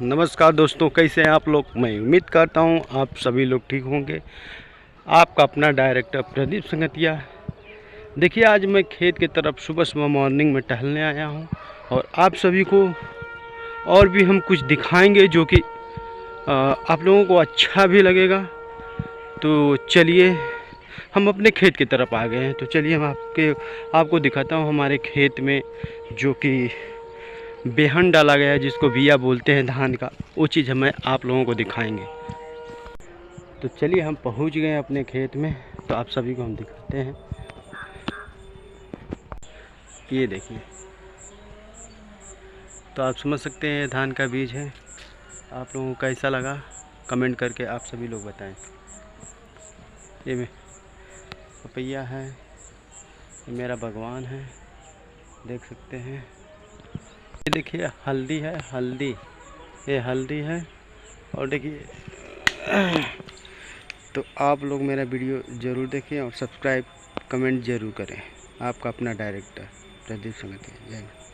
नमस्कार दोस्तों, कैसे हैं आप लोग। मैं उम्मीद करता हूं आप सभी लोग ठीक होंगे। आपका अपना डायरेक्टर प्रदीप संगतिया। देखिए, आज मैं खेत की तरफ सुबह सुबह मॉर्निंग में टहलने आया हूं और आप सभी को और भी हम कुछ दिखाएंगे जो कि आप लोगों को अच्छा भी लगेगा। तो चलिए, हम अपने खेत की तरफ आ गए हैं। तो चलिए हम आपको दिखाता हूं हमारे खेत में जो कि बेहन डाला गया है, जिसको बिया बोलते हैं धान का। वो चीज़ हमें आप लोगों को दिखाएंगे। तो चलिए, हम पहुंच गए अपने खेत में। तो आप सभी को हम दिखाते हैं। ये देखिए, तो आप समझ सकते हैं धान का बीज है। आप लोगों को कैसा लगा कमेंट करके आप सभी लोग बताएं। ये पपैया है, ये मेरा भगवान है, देख सकते हैं। ये देखिए हल्दी है, हल्दी, ये हल्दी है। और देखिए, तो आप लोग मेरा वीडियो ज़रूर देखें और सब्सक्राइब कमेंट ज़रूर करें। आपका अपना डायरेक्टर प्रदीप संगतिया। जय हिंद।